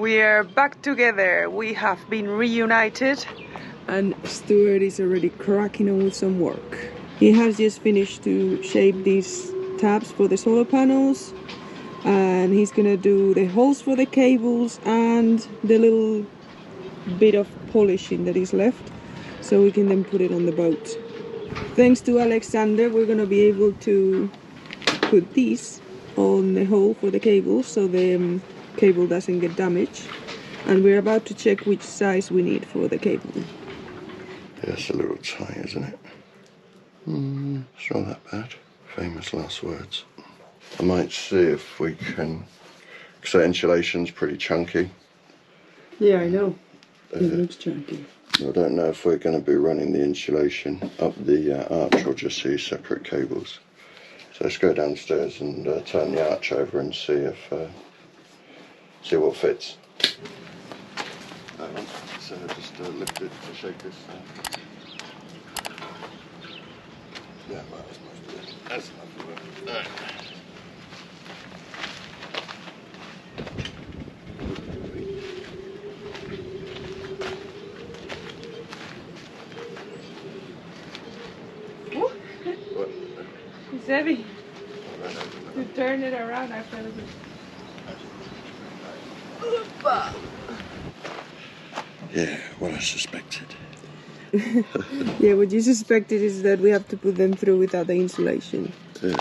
We are back together. We have been reunited. And Stuart is already cracking on with some work. He has just finished to shape these tabs for the solar panels. And he's gonna do the holes for the cables and the little bit of polishing that is left. So we can then put it on the boat. Thanks to Alexander, we're gonna be able to put these on the hole for the cables so the cable doesn't get damaged. And we're about to check which size we need for the cable. Yeah, it's a little tight, isn't it? It's not that bad. Famous last words. I might see if we can, because that insulation's pretty chunky. Yeah, I know. It looks chunky. I don't know if we're going to be running the insulation up the arch or just see separate cables. So let's go downstairs and turn the arch over and see if see what fits. So just lift it to shake this. Yeah, well, that's most of it. That's enough of it. Right. What? It's heavy. To turn it around, I felt it. Yeah, what I suspected. Yeah, what you suspected is that we have to put them through without the insulation. Yeah.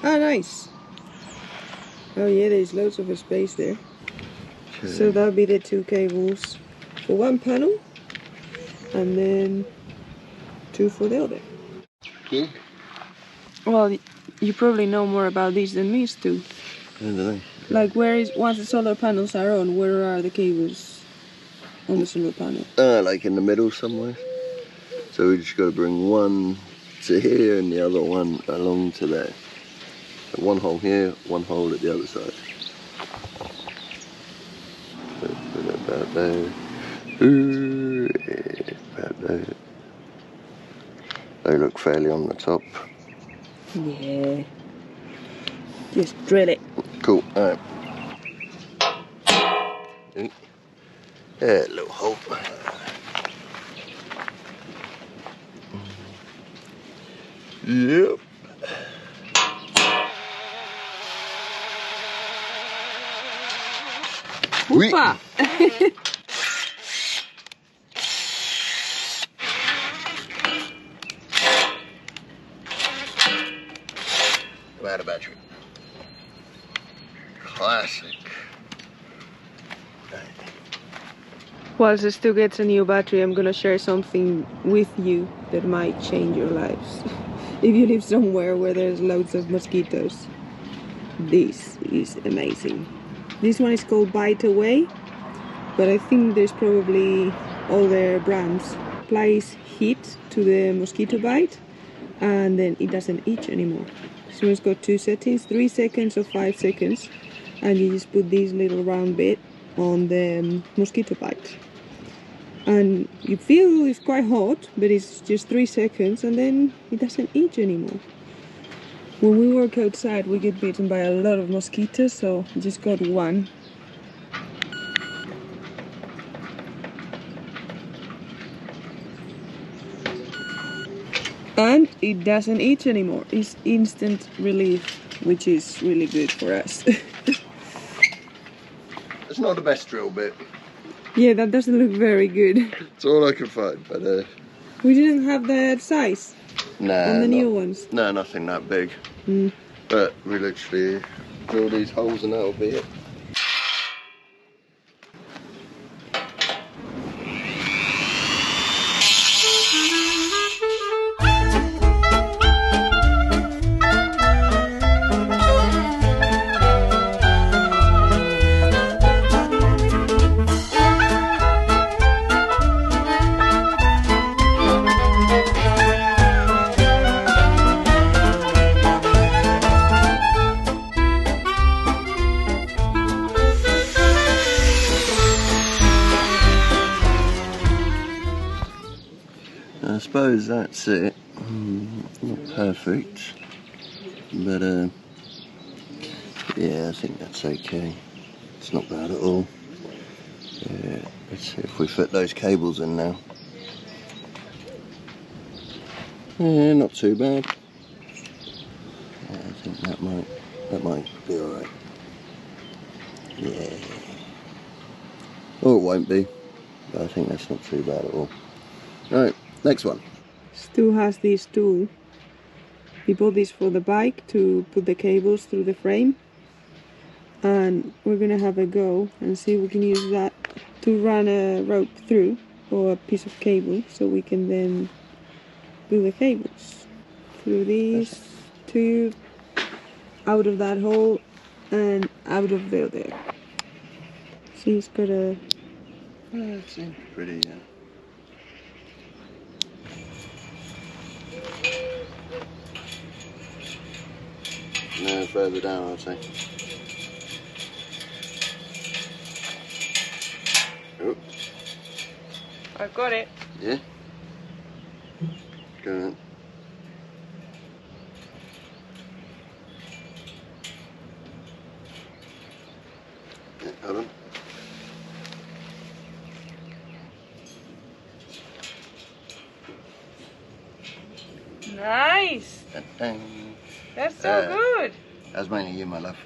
Ah, nice. Oh yeah, there's loads of space there. Okay. So that'll be the two cables for one panel, and then two for the other. Okay. Well, you probably know more about these than me, Stu. I don't know. Like, once the solar panels are on, where are the cables on the solar panel? Like in the middle somewhere. So we just got to bring one to here and the other one along to there. So one hole here, one hole at the other side. So put it about there. Ooh, about there. They look fairly on the top. Yeah. Just drill it. Cool. Alright. Yeah, little hole. Yep. Hoopa! Out of battery. Classic. Whilst it still gets a new battery, I'm gonna share something with you that might change your lives. If you live somewhere where there's loads of mosquitoes, this is amazing. This one is called Bite Away, but I think there's probably other brands. Applies heat to the mosquito bite, and then it doesn't itch anymore. So it's got two settings, 3 seconds or 5 seconds, and you just put this little round bit on the mosquito bite. And you feel it's quite hot, but it's just 3 seconds and then it doesn't itch anymore. When we work outside, we get bitten by a lot of mosquitoes, so I just got one. And it doesn't itch anymore. It's instant relief, which is really good for us. It's not the best drill bit. Yeah, that doesn't look very good. It's all I can find, but We didn't have that size on the new ones. No, nothing that big. Mm. But we literally drill these holes and that'll be it. I suppose that's it. Not perfect, But yeah, I think that's okay. It's not bad at all. Yeah, let's see if we fit those cables in now. Yeah, not too bad. Yeah, I think that might be alright. Yeah. Or it won't be, but I think that's not too bad at all. Alright, next one. Stu has this tool. He bought this for the bike to put the cables through the frame. And we're gonna have a go and see if we can use that to run a rope through, or a piece of cable, so we can then do the cables through these two, out of that hole and out of there. So he's got a... That seems pretty, yeah. No, further down, I'd say. Oh. I've got it. Yeah? Go on. Yeah, hold on. Nice! That's so good! That's mainly you, my love.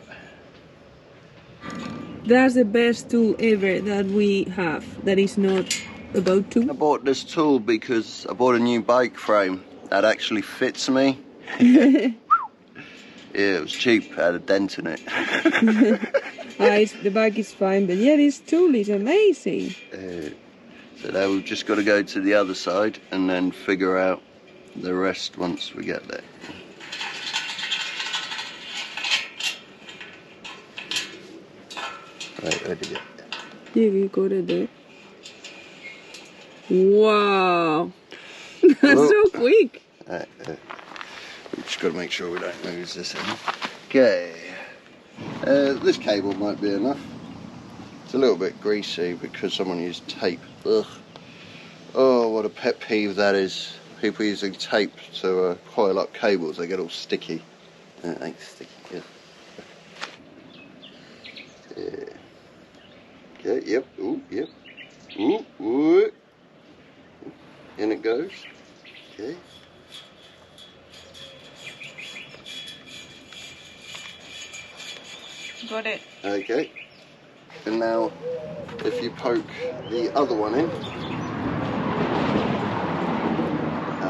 That's the best tool ever that we have, that is not a boat tool. I bought this tool because I bought a new bike frame that actually fits me. Yeah, it was cheap, it had a dent in it. The bike is fine, but yeah, this tool is amazing. So now we've just got to go to the other side and then figure out the rest once we get there. Right, where did it go? Yeah, we got it there. Wow! That's so quick! Right, we've just got to make sure we don't lose this in. Okay. This cable might be enough. It's a little bit greasy because someone used tape. Ugh. Oh, what a pet peeve that is. People using tape to coil up cables, they get all sticky. It ain't sticky, yeah. Yeah. Okay, yep, ooh, yep. Ooh, ooh. In it goes. Okay. Got it. Okay. And now, if you poke the other one in.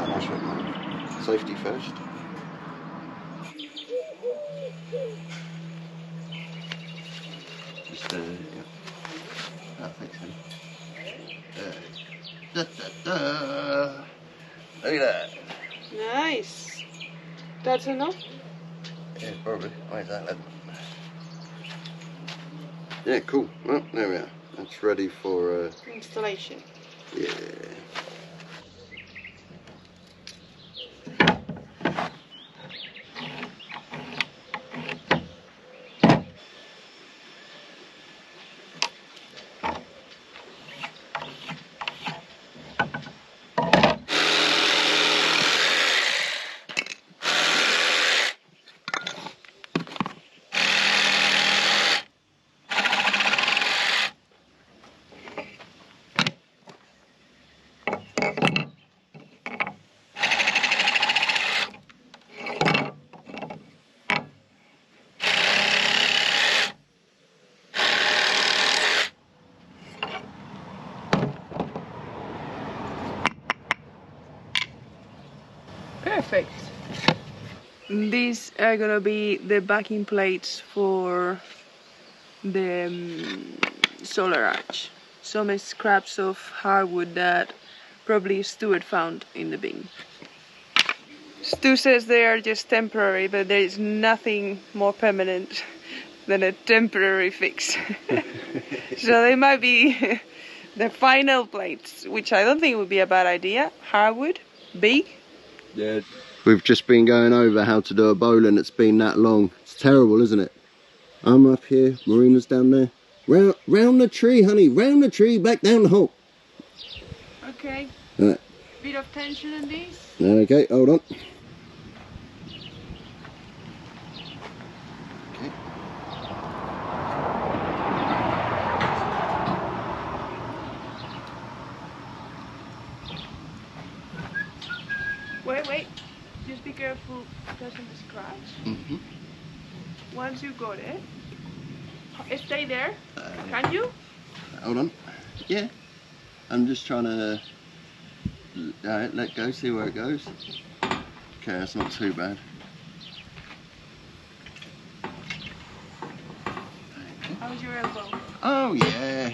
Nice one, mate. Safety first. Just, yeah. That fix him. Da, da, da. Look at that. Nice. That's enough? Yeah, probably. Where's that level? Yeah, cool. Well, there we are. That's ready for installation. Yeah. Perfect. These are gonna be the backing plates for the solar arch. Some scraps of hardwood that probably Stuart found in the bin. Stu says they are just temporary, but there is nothing more permanent than a temporary fix. So they might be the final plates, which I don't think would be a bad idea. Hardwood, big. Yeah. We've just been going over how to do a bowline that's been that long. It's terrible, isn't it? I'm up here, Marina's down there. Round the tree, honey, round the tree, back down the hole. Okay. Right. Bit of tension in these. Okay, hold on. doesn't scratch. Mm-hmm. Once you got it, stay there. Can you? Hold on. Yeah. I'm just trying to let go, see where it goes. Okay, that's not too bad. How's your elbow? Oh yeah.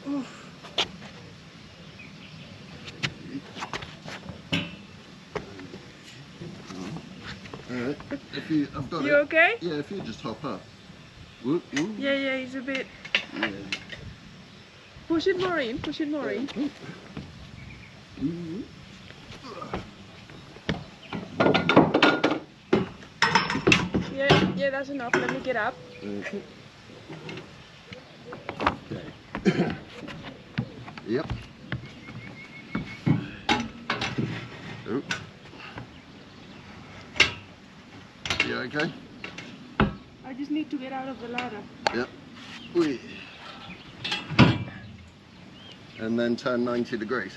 Oof. Alright, I've got it. You okay? Yeah, if you just hop up. Whoop, whoop. Yeah, it's a bit. Yeah. Push it more in, push it more in. Yeah, that's enough. Let me get up. Okay. Yep. Oop. You okay? I just need to get out of the ladder. Yep. Whee. And then turn 90 degrees.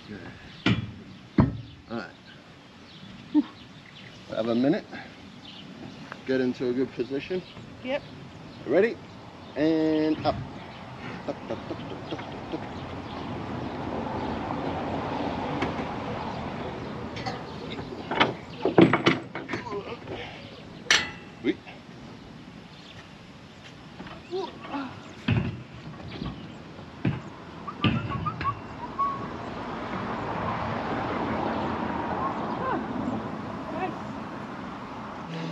Okay. Alright. Have a minute. Get into a good position. Yep. Ready? And up. Up, up, up, up, up, up. Wait.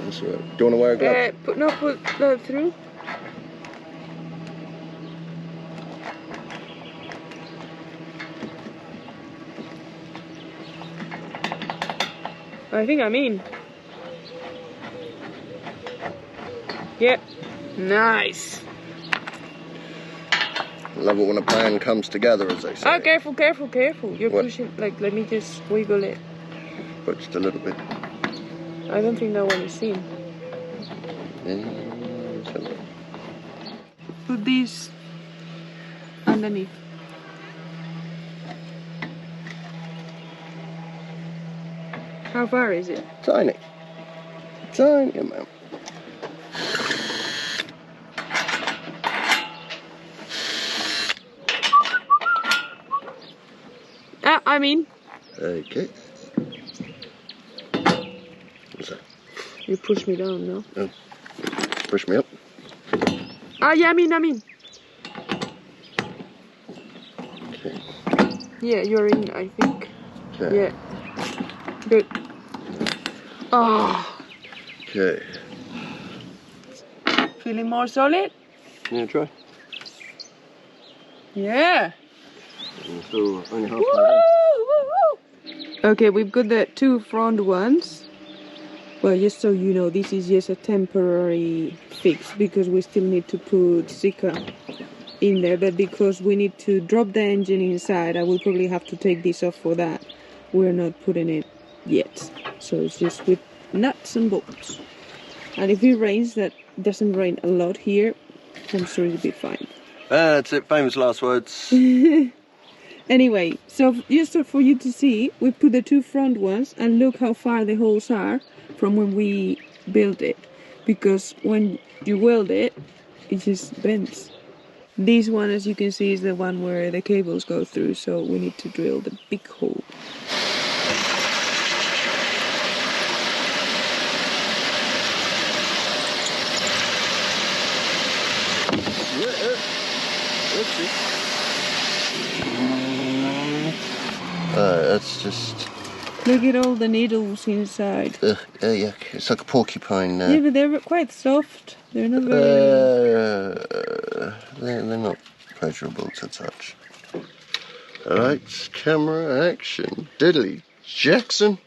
That's right. Do you want to wear a glove? Put that through. I think I'm in. Yep. Nice. Love it when a plan comes together, as they say. Oh, careful, careful, careful. You're What? pushing, like, let me just wiggle it. But just a little bit. I don't think that one is in. Put these underneath. How far is it? Tiny. Tiny amount. I'm in. Okay. What's that? You push me down, no? Oh. Push me up. Ah, yeah, I'm in. Okay. Yeah, you're in, I think. Okay. Yeah. Good. Oh. Okay. Feeling more solid? Yeah, try. Yeah. So only halfway Woo, there. woo, woo. Okay, we've got the two front ones. Well, just so you know, this is just a temporary fix because we still need to put Zika in there, but because we need to drop the engine inside, I will probably have to take this off for that. We're not putting it yet. So it's just with nuts and bolts. And if it rains, that doesn't rain a lot here, I'm sure it'll be fine. That's it, famous last words. Anyway, so just for you to see, we put the two front ones and look how far the holes are from when we built it. Because when you weld it, it just bends. This one, as you can see, is the one where the cables go through, so we need to drill the big hole. That's just... Look at all the needles inside. Yeah, it's like a porcupine. Yeah, but they're quite soft. They're not very... They're not pleasurable to touch. Alright, camera action. Diddly Jackson.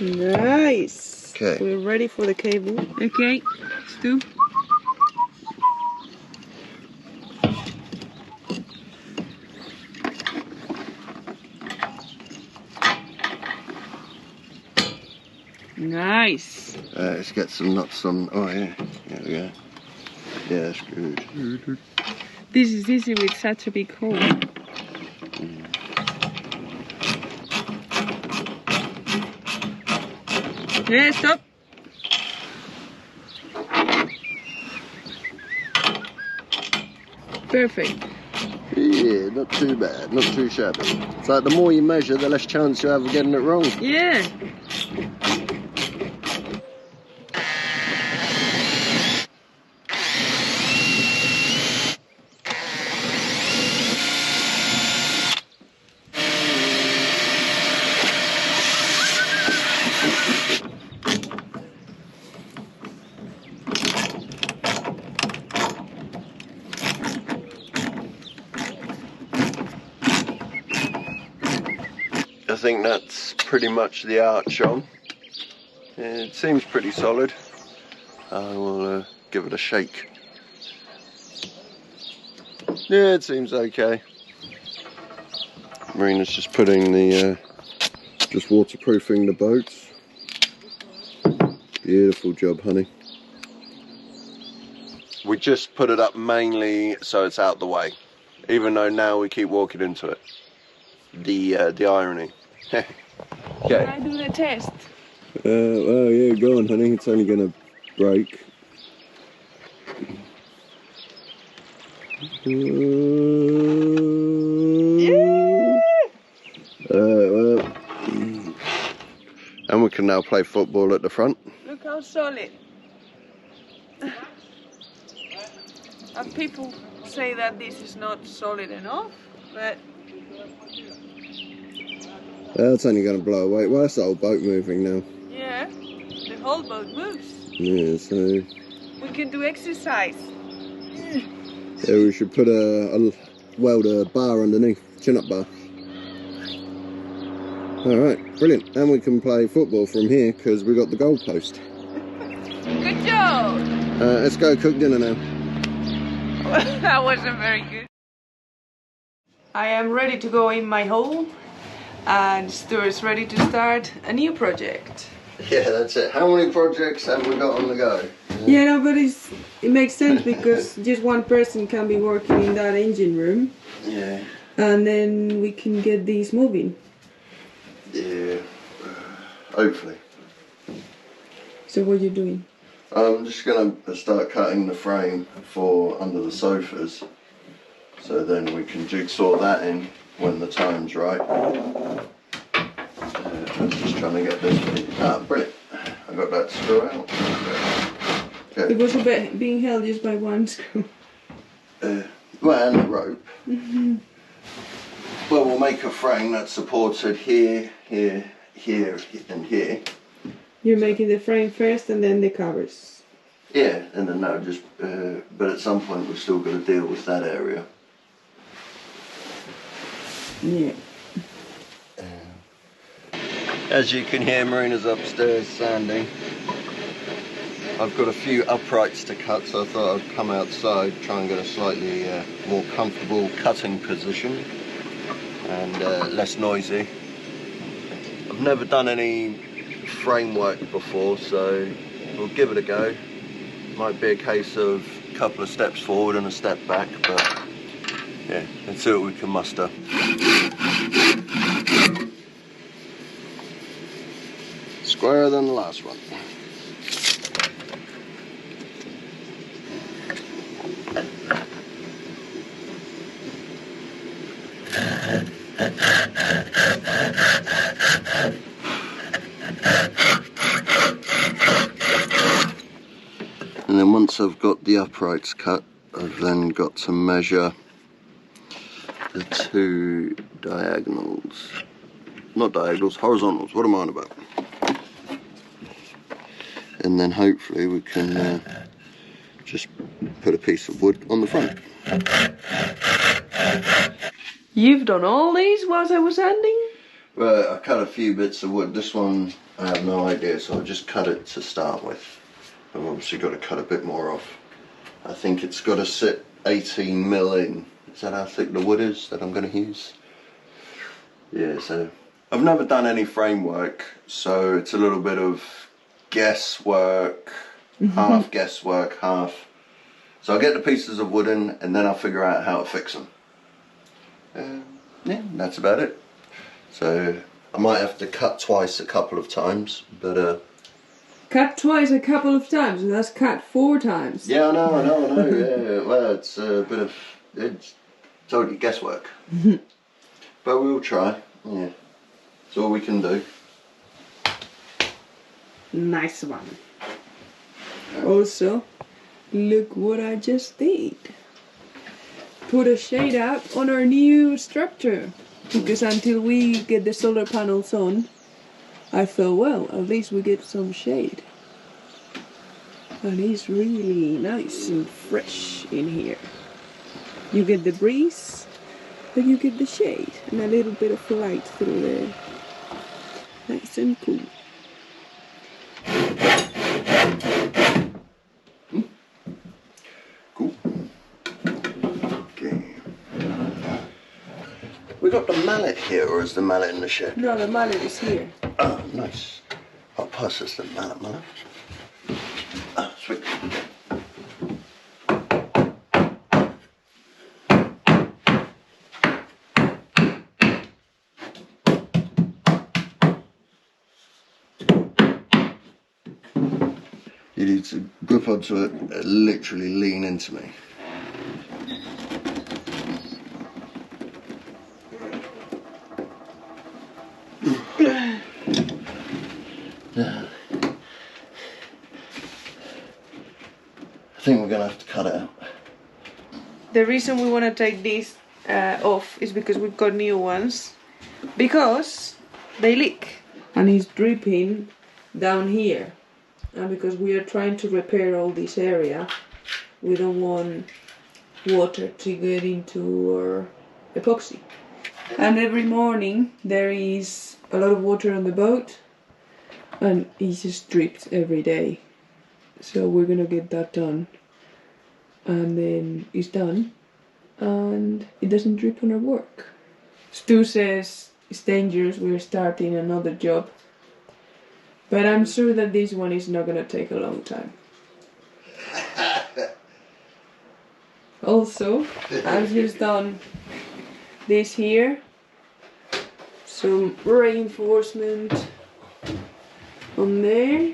Nice. Okay. We're ready for the cable. Okay, Stu. Nice. Let's get some nuts on. Oh yeah, there we go. Yeah, that's good. This is easy with such a big hole. Yeah, stop. Perfect. Yeah, not too bad, not too shabby. It's like the more you measure, the less chance you have of getting it wrong. Yeah. I think that's pretty much the arch on. It seems pretty solid. I will give it a shake. Yeah, it seems okay. Marina's just putting the, just waterproofing the boats. Beautiful job, honey. We just put it up mainly so it's out the way, even though now we keep walking into it. The irony. Okay. Can I do the test? Well, yeah, go on, honey. It's only gonna break. Well, and we can now play football at the front. Look how solid. And people say that this is not solid enough, but That's only going to blow away. Well, that's the whole boat moving now. yeah, the whole boat moves. Yeah, so We can do exercise. yeah, we should put weld a bar underneath, chin-up bar. All right, brilliant. And we can play football from here because we got the goal post. Good job. Let's go cook dinner now. That wasn't very good. I am ready to go in my hole, and Stuart's ready to start a new project. Yeah, that's it. How many projects have we got on the go? Yeah, no, but it makes sense because just one person can be working in that engine room. Yeah. And then we can get these moving. Yeah, hopefully. So what are you doing? I'm just going to start cutting the frame for under the sofas, so then we can jigsaw that in when the time's right. I'm just trying to get this. Brilliant. I got that screw out. Okay. It was a bit being held just by one screw. Well, and the rope. Well, we'll make a frame that's supported here, here, here, and here. You're making the frame first and then the covers. Yeah, and then that would just, but at some point we've still got to deal with that area. Yeah. As you can hear, Marina's upstairs sanding. I've got a few uprights to cut, so I thought I'd come outside, try and get a slightly more comfortable cutting position and less noisy. I've never done any framework before, so we'll give it a go. Might be a case of a couple of steps forward and a step back, but yeah, let's see what we can muster. Squarer than the last one. And then once I've got the uprights cut, I've then got to measure the two diagonals. Not diagonals, horizontals. What am I on about? And then hopefully we can just put a piece of wood on the front. You've done all these whilst I was sanding? Well, I cut a few bits of wood. This one I have no idea, so I'll just cut it to start with. I've obviously got to cut a bit more off. I think it's got to sit 18mm in. Is that how thick the wood is that I'm going to use? Yeah, so I've never done any framework, so it's a little bit of guesswork, half guesswork, half. So I'll get the pieces of wood in and then I'll figure out how to fix them. Yeah, that's about it. So I might have to cut twice a couple of times, but cut twice a couple of times, and that's cut 4 times. Yeah, I know, yeah. Well, it's a bit of, it's totally guesswork. But we'll try, yeah. It's all we can do. Nice one. Also, look what I just did. Put a shade up on our new structure. Because until we get the solar panels on, I thought, well, at least we get some shade. And it's really nice and fresh in here. You get the breeze, but you get the shade and a little bit of light through there. Nice and cool. Cool. Okay. We got the mallet here, or is the mallet in the shed? No, the mallet is here. Oh, nice. I'll pass us the mallet. Ah, sweet. You need to grip onto it and literally lean into me. I think we're going to have to cut it out. The reason we want to take these off is because we've got new ones. Because they leak. And it's dripping down here. And because we are trying to repair all this area, we don't want water to get into our epoxy. And every morning there is a lot of water on the boat. And it just drips every day. So we're gonna get that done. And then it's done. And it doesn't drip on our work. Stu says it's dangerous, we're starting another job. But I'm sure that this one is not gonna take a long time. Also, I've just done this here. Some reinforcement on there.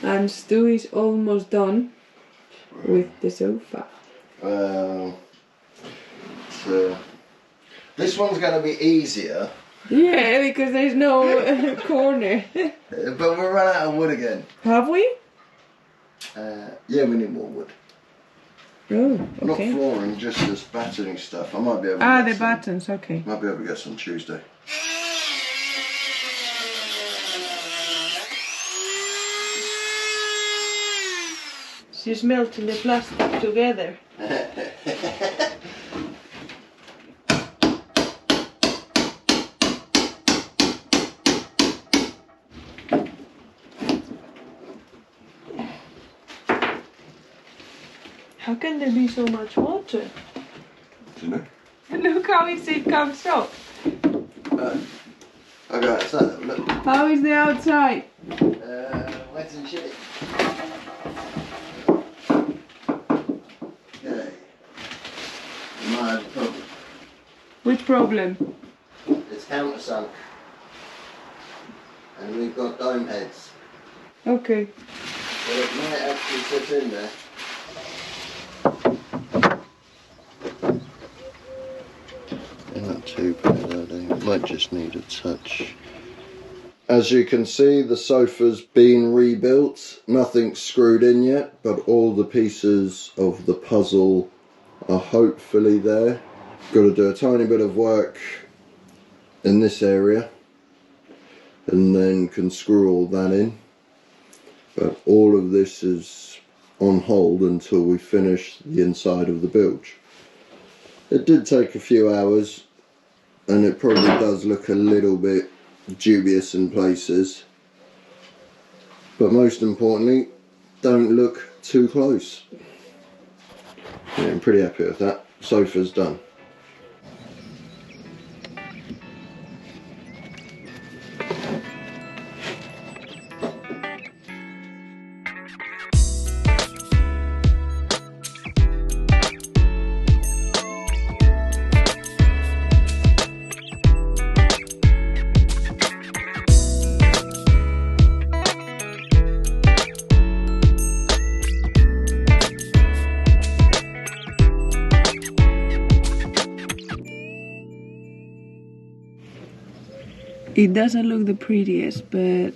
And Stu is almost done with the sofa. This one's going to be easier. Yeah, because there's no corner. But we'll run out of wood again. Have we? Yeah, we need more wood. Oh, okay. Not flooring, just this battening stuff. I might be able to Ah, get the some, buttons, okay. might be able to get some Tuesday. She's melting the plastic together. How can there be so much water? Do you know? Look how easy it comes up. I'll go outside, look. How is the outside? Wet and chilly. Okay. We might have a problem. Which problem? It's countersunk. And we've got dome heads. Okay. But it might actually sit in there. Not too bad, I think. Might just need a touch. As you can see, the sofa's been rebuilt. Nothing's screwed in yet, but all the pieces of the puzzle are hopefully there. Got to do a tiny bit of work in this area and then can screw all that in. But all of this is on hold until we finish the inside of the bilge. It did take a few hours and it probably does look a little bit dubious in places, but most importantly, don't look too close. Yeah, I'm pretty happy with that. Sofa's done. It doesn't look the prettiest, but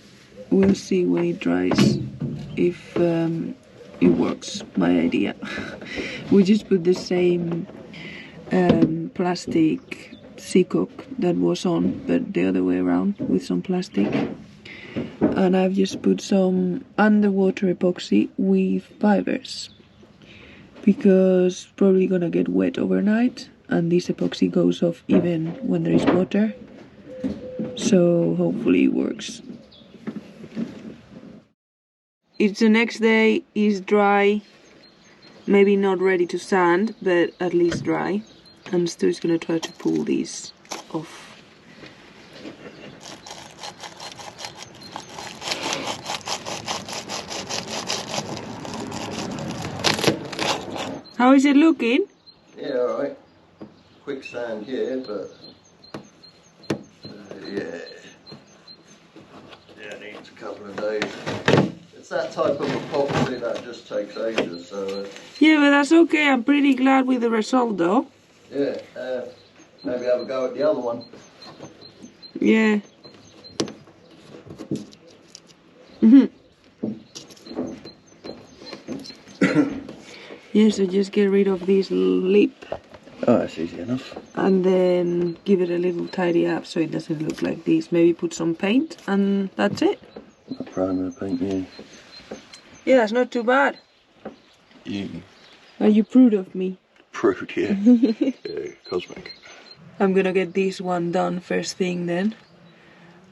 we'll see when it dries if it works, my idea. We just put the same plastic seacock that was on, but the other way around with some plastic. And I've just put some underwater epoxy with fibers because probably gonna get wet overnight, and this epoxy goes off even when there is water, so hopefully it works. It's the next day, it's dry, maybe not ready to sand, but at least dry, and Stu's gonna try to pull these off. How is it looking? Yeah, alright. Quicksand here, but yeah. Yeah, it needs a couple of days. It's that type of epoxy that just takes ages, so... Yeah, but that's okay. I'm pretty glad with the result, though. Yeah, maybe have a go at the other one. Yeah. Yeah, so just get rid of this lip. Oh, that's easy enough. And then give it a little tidy up so it doesn't look like this. Maybe put some paint and that's it. A primer paint, yeah. Yeah, that's not too bad. You... Are you proud of me? Prude, yeah. Yeah, cosmic. I'm gonna get this one done first thing then.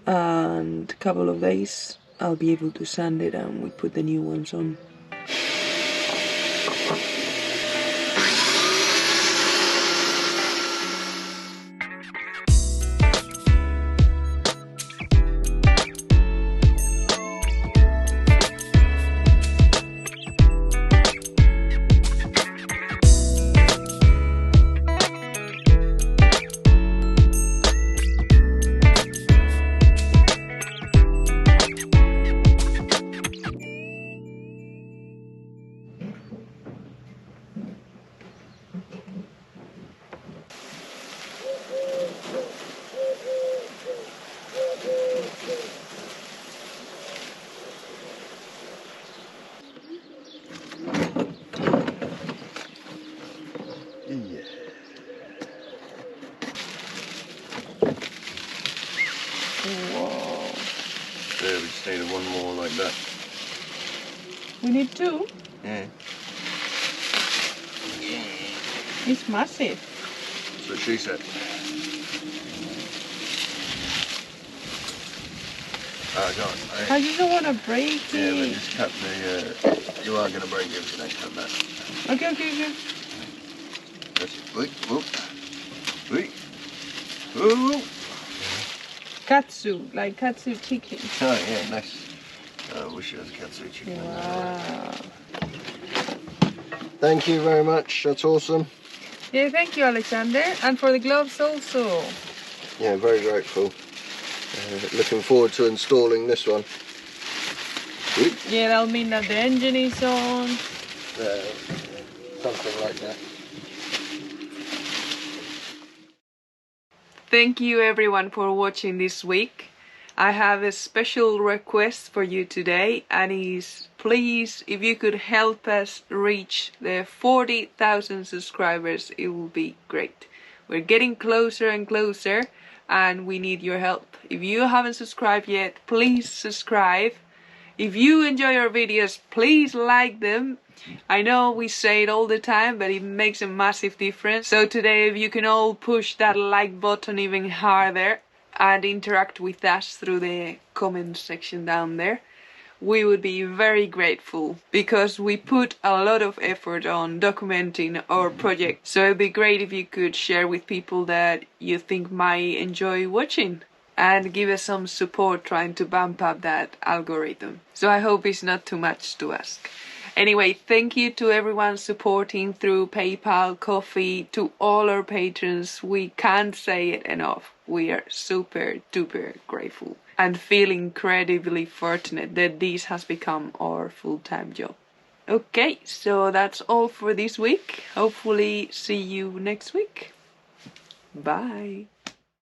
And a couple of days I'll be able to sand it and we put the new ones on. Whoa. There, we just needed one more like that. We need two? Yeah. It's massive. That's what she said. Oh, God. I just don't want to break it. Yeah, but just cut the... you are going to break it if you don't cut that. Okay, okay, okay. That's it. Wait, whoop. Wait. Whoa. Katsu, like katsu chicken. Oh, yeah, nice. I wish it was katsu chicken. Wow. Thank you very much. That's awesome. Yeah, thank you, Alexander. And for the gloves also. Yeah, very grateful. Looking forward to installing this one. Yeah, that'll mean that the engine is on. Something like that. Thank you everyone for watching this week. I have a special request for you today, and is please, if you could help us reach the 40,000 subscribers, it will be great. We're getting closer and closer, and we need your help. If you haven't subscribed yet, please subscribe. If you enjoy our videos, please like them. I know we say it all the time, but it makes a massive difference. So today, if you can all push that like button even harder and interact with us through the comment section down there, we would be very grateful, because we put a lot of effort on documenting our project. So it'd be great if you could share with people that you think might enjoy watching, and give us some support trying to bump up that algorithm. So I hope it's not too much to ask. Anyway, thank you to everyone supporting through PayPal, Coffee, to all our patrons. We can't say it enough. We are super duper grateful and feel incredibly fortunate that this has become our full-time job. Okay, so that's all for this week. Hopefully see you next week. Bye.